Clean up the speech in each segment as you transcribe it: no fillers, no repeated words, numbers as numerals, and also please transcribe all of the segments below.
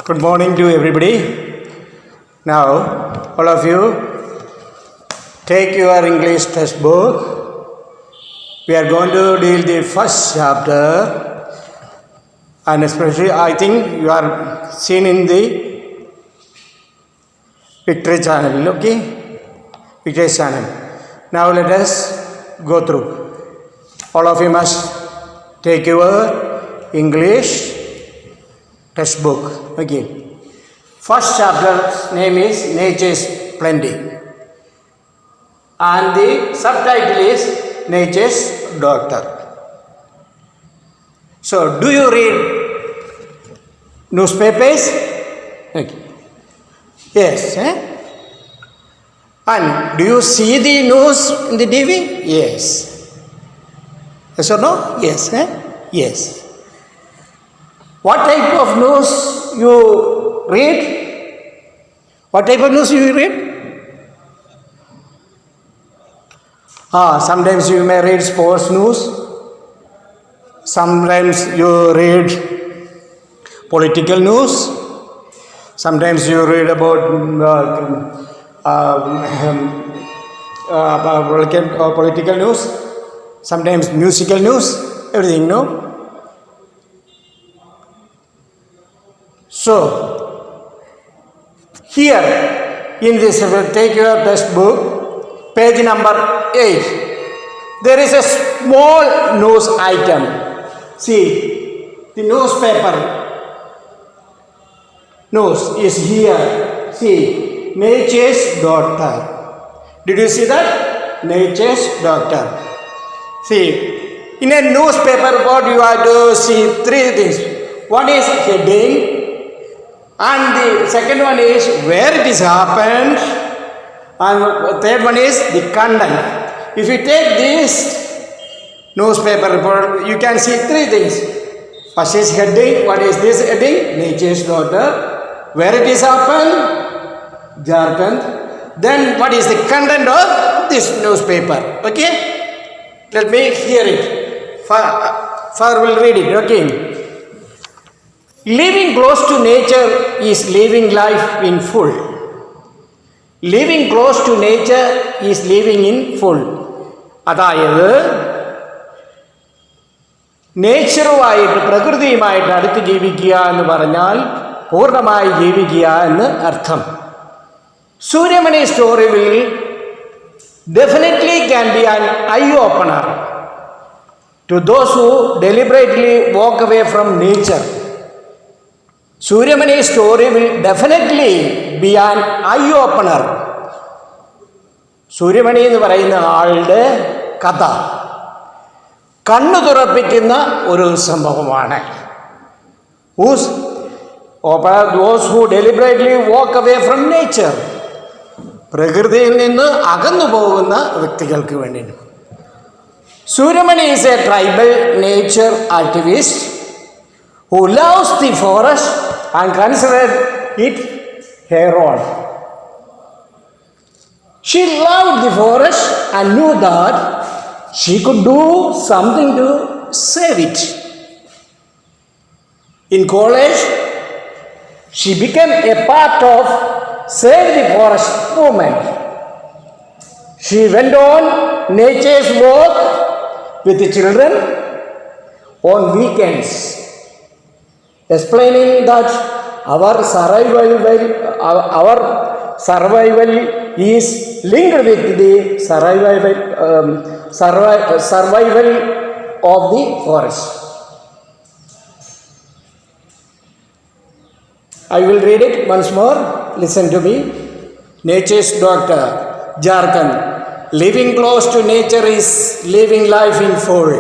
Good morning to everybody. Now, all of you, take your English textbook. We are going to deal the first chapter, and especially I think you are seen in the Victory channel, okay? Victory channel. Now let us go through. All of you must take your English textbook. Okay. First chapter's name is Nature's Plenty, and the subtitle is Nature's Doctor. So, do you read newspapers? Okay. Yes. And do you see the news in the TV? Yes. Yes or no? Yes. Yes. What type of news you read? What type of news you read? Sometimes you may read sports news. Sometimes you read political news. Sometimes you read about political news. Sometimes musical news. Everything, no? So, here in this, take your textbook, page number 8. There is a small news item. See, the newspaper news is here. See, Nature's Doctor. Did you see that? Nature's Doctor. See, in a newspaper, what you have to see three things. One is heading. And the second one is where it is happened, and third one is the content. If you take this newspaper report, you can see three things. First is heading. What is this heading? Nature's Daughter. Where it is happened? Jharkhand. Then what is the content of this newspaper? Okay? Let me hear it. Far will read it. Okay? Living close to nature is living life in full. Living close to nature is living in full. അതായത് നേച്ചറുമായിട്ട് പ്രകൃതിയുമായിട്ട് അടുത്ത് ജീവിക്കുക എന്ന് പറഞ്ഞാൽ പൂർണ്ണമായി ജീവിക്കുക എന്ന് അർത്ഥം. Suryamani story will definitely can be an eye opener to those who deliberately walk away from nature. Suryamani story will definitely be an eye opener. Suryamani എന്ന് പറയുന്ന ആളുടെ കഥ കണ്ണു തുറപ്പിക്കുന്ന ഒരു സംഭവമാണ്. Those who deliberately walk away from nature. പ്രകൃതിയിൽ നിന്ന് അകന്നു പോകുന്ന വ്യക്തികൾക്ക് വേണ്ടി. Suryamani is a tribal nature activist who loves the forest and considered it her own. She loved the forest and knew that she could do something to save it. In college, she became a part of Save the Forest movement. She went on nature's walk with the children on weekends, explaining that our survival is linked with the survival of the forest. I will read it once more. Listen to me. Nature's Doctor, Jharkhand. Living close to nature is living life in full.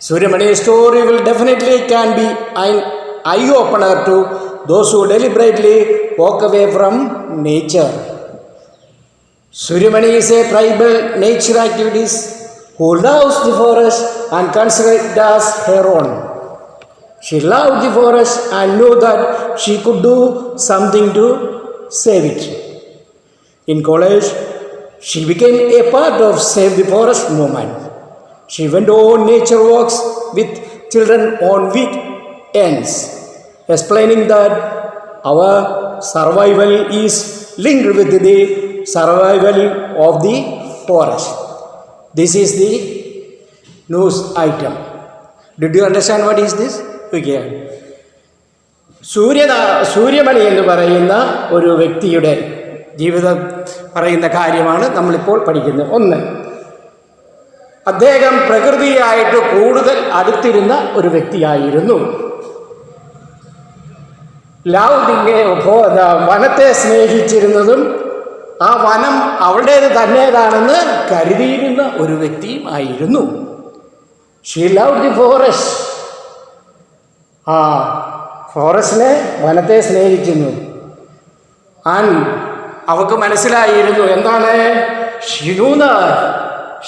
Suryamani's story will definitely can be an eye-opener to those who deliberately walk away from nature. Suryamani is a tribal nature activist who loves the forest and considers it as her own. She loved the forest and knew that she could do something to save it. In college, she became a part of Save the Forest movement. She went on nature walks with children on weekends, explaining that our survival is linked with the survival of the forest. This is the news item. Did you understand what is this? Okay. Suryamani എന്ന് പറയുന്ന ഒരു വ്യക്തിയുടെ ജീവിതം പറയുന്ന കാര്യമാണ് നമ്മളിപ്പോൾ പഠിക്കുന്നത്. ഒന്ന്, അദ്ദേഹം പ്രകൃതിയായിട്ട് കൂടുതൽ അടുത്തിരുന്ന ഒരു വ്യക്തിയായിരുന്നു. വനത്തെ സ്നേഹിച്ചിരുന്നതും ആ വനം അവളുടേത് തന്നെതാണെന്ന് കരുതിയിരുന്ന ഒരു വ്യക്തിയും ആയിരുന്നു. She loved the forest. ഫോറസ്റ്റിനെ, വനത്തെ സ്നേഹിച്ചിരുന്നു. അവൾക്ക് മനസ്സിലായിരുന്നു എന്താണ്, she knew that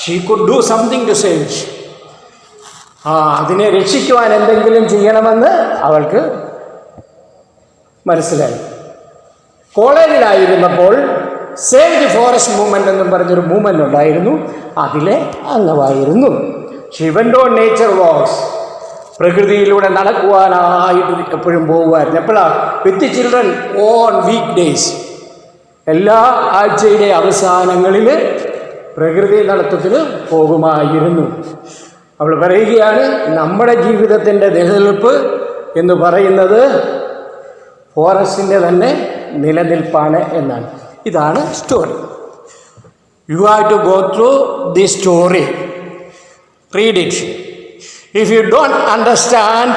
she could do something to save. അതിനെ രക്ഷിക്കുവാൻ എന്തെങ്കിലും ചെയ്യണമെന്ന് അവൾക്ക് മനസ്സിലായി. കോളേജിലായിരുന്നപ്പോൾ സേവ് ദി ഫോറസ്റ്റ് മൂവ്മെൻ്റ് എന്നും പറഞ്ഞൊരു മൂവ്മെൻ്റ് ഉണ്ടായിരുന്നു. അതിലെ അംഗമായിരുന്നു. She went on nature walks. പ്രകൃതിയിലൂടെ നടക്കുവാനായിട്ട് എപ്പോഴും പോകുമായിരുന്നു. എപ്പോഴാണ്? With children on weekdays. എല്ലാ ആഴ്ചയുടെ അവസാനങ്ങളിൽ പ്രകൃതി നടത്തത്തിന് പോകുമായിരുന്നു. അവൾ പറയുകയാണ്, നമ്മുടെ ജീവിതത്തിൻ്റെ നിലനിൽപ്പ് എന്ന് പറയുന്നത് ഫോറസ്റ്റിൻ്റെ തന്നെ നിലനിൽപ്പാണ് എന്നാണ്. ഇതാണ് story. You have to go through the story. Read it. If you don't understand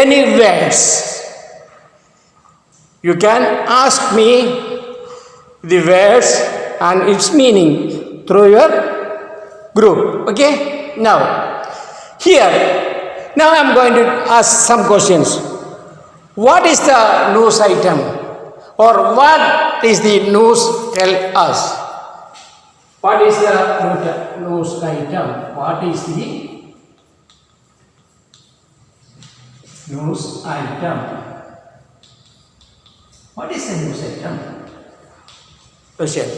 any words, you can ask me the words and its meaning through your group. Okay? Now I am going to ask some questions. What is the news item? Or what is the news tell us? What is the news item? What is the news item? What is the news item? Question.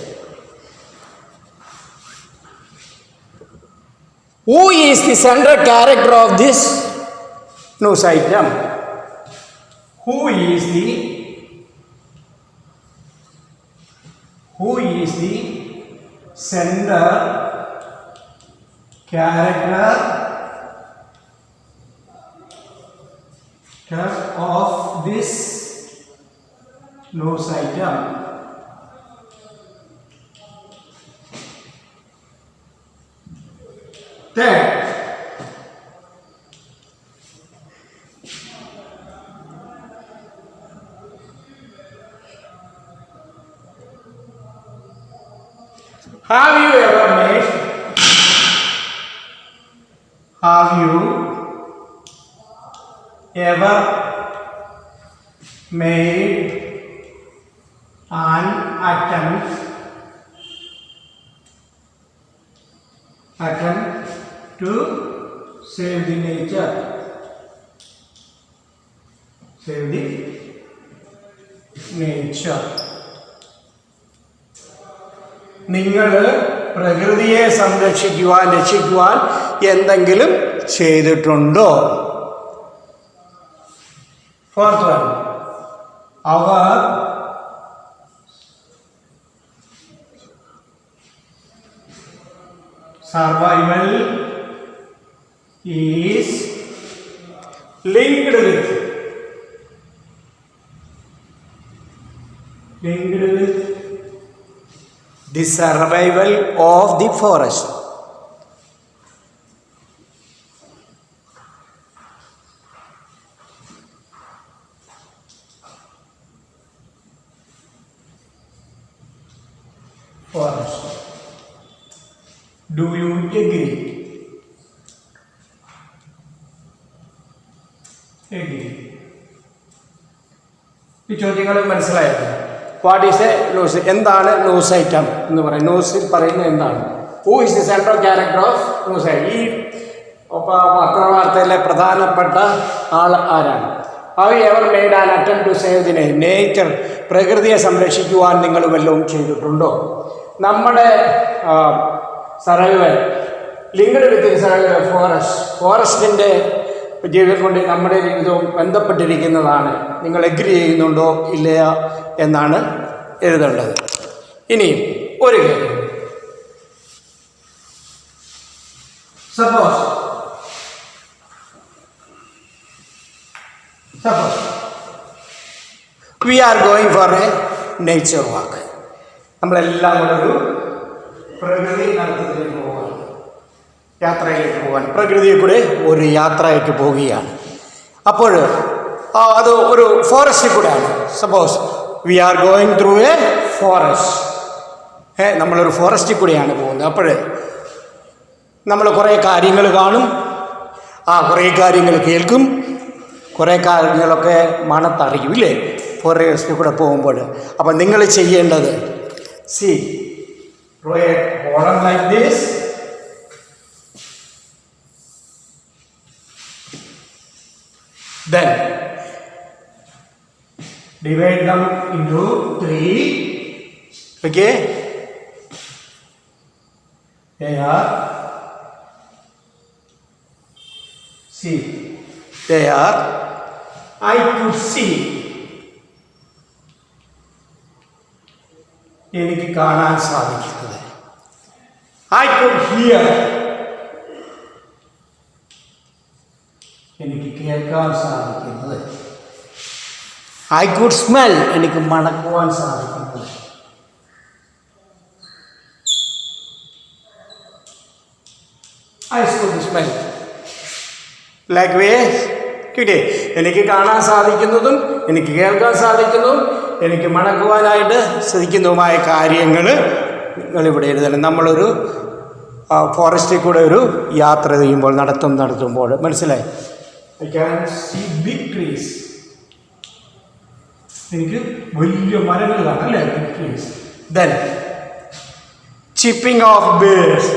Who is the central character of this news item? Who is the center character of this news item? Third, have you ever made an attempt to save the nature? Save the nature. നിങ്ങൾ പ്രകൃതിയെ രക്ഷിക്കുവാൻ എന്തെങ്കിലും ചെയ്തിട്ടുണ്ടോ? Fourth one, our survival is linked with the survival of the forest. Do you agree? ഈ ചോദ്യങ്ങൾ മനസ്സിലായത്? What is a news? എന്താണ് news item എന്ന് പറയുന്നത്? ന്യൂസിൽ പറയുന്നത് എന്താണ്? Who is the central character of news? ഈ പത്രവാർത്തയിലെ പ്രധാനപ്പെട്ട ആൾ ആരാണ്? How ever made an attempt to save the nature? പ്രകൃതിയെ സംരക്ഷിക്കുവാൻ നിങ്ങൾ വല്ലതും ചെയ്തിട്ടുണ്ടോ? നമ്മുടെ സർവൈവൽ ലിങ്ക്ഡ് വിത്ത് ഫോറസ്റ്റിൻ്റെ ജീവിതം കൊണ്ട് നമ്മുടെ ജീവിതവും ബന്ധപ്പെട്ടിരിക്കുന്നതാണ്. നിങ്ങൾ എഗ്രി ചെയ്യുന്നുണ്ടോ ഇല്ലയോ എന്നാണ് എഴുതേണ്ടത്. ഇനി ഒരു കാര്യം, suppose we are going for a nature walk. നമ്മളെല്ലാം കൂടെ ഒരു പ്രകൃതി നടത്തത്തിലേക്ക് പോകാൻ, യാത്രയിലേക്ക് പോകാൻ, പ്രകൃതിയിൽ കൂടെ ഒരു യാത്രയ്ക്ക് പോവുകയാണ്. അപ്പോൾ അത് ഒരു ഫോറസ്റ്റിൽ കൂടെയാണ്. Suppose V are going through A forest. നമ്മളൊരു ഫോറസ്റ്റിൽ കൂടെയാണ് പോകുന്നത്. അപ്പോൾ നമ്മൾ കുറേ കാര്യങ്ങൾ കാണും, കുറേ കാര്യങ്ങൾ കേൾക്കും, കുറേ കാര്യങ്ങളൊക്കെ മണത്തറിയും ഇല്ലേ ഫോറസ്റ്റിൽ കൂടെ പോകുമ്പോൾ. അപ്പം നിങ്ങൾ ചെയ്യേണ്ടത്, C draw a column like this, then divide them into 3. Okay, they are, see, they are, I could see, എനിക്ക് കാണാൻ സാധിക്കുന്നത്. I could hear, എനിക്ക് കേൾക്കാൻ സാധിക്കുന്നത്. I could smell, എനിക്ക് മണക്കുവാൻ സാധിക്കുന്നത്. I could smell. Likewise, കിട്ടേ, എനിക്ക് കാണാൻ സാധിക്കുന്നതും എനിക്ക് കേൾക്കാൻ സാധിക്കുന്നതും എനിക്ക് മണക്കുവാനായിട്ട് സാധിക്കുന്നതുമായ കാര്യങ്ങൾ നിങ്ങളിവിടെ എഴുതണം. നമ്മളൊരു ഫോറസ്റ്റിൽ കൂടെ ഒരു യാത്ര ചെയ്യുമ്പോൾ നടത്തുമ്പോൾ മനസ്സിലായി. I can see big trees, എനിക്ക് വലിയ മരങ്ങൾ കാണാം അല്ലേ, big trees. Then chipping of birds,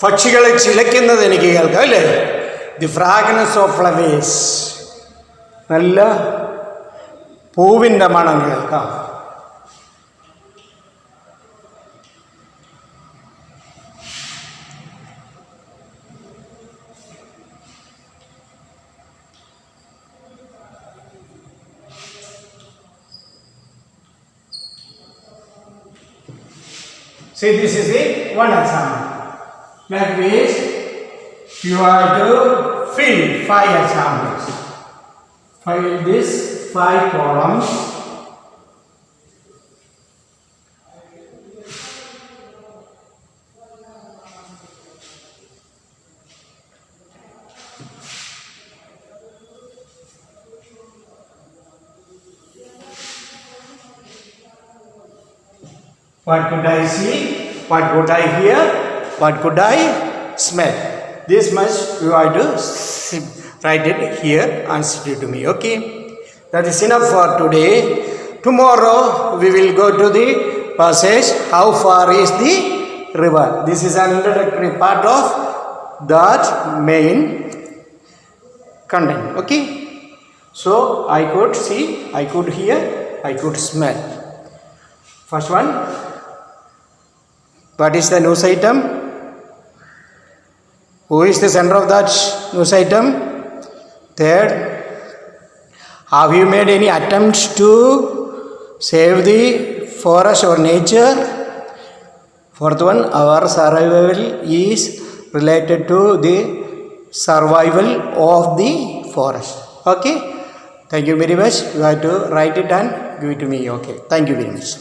പക്ഷികളെ ചിലയ്ക്കുന്നത് എനിക്ക് കേൾക്കാം അല്ലേ. ദി ഫ്രാഗ്രൻസ് ഓഫ് ഫ്ലവേഴ്സ്, നല്ല പൂവിൻ്റെ മണം കേൾക്കാം. See, this is one example. Like this, you have to fill 5 examples. Fill this 5 columns. What could I see? What could I hear? What could I smell? This much you have to write it here and send it to me. Okay? That is enough for today. Tomorrow we will go to the passage. How far is the river? This is an introductory part of that main content. Okay? So I could see, I could hear, I could smell. First one. What is the news item? Who is the center of that news item? Third, have you made any attempts to save the forest or nature? Fourth one, our survival is related to the survival of the forest. Okay? Thank you very much. You have to write it and give it to me. Okay? Thank you very much.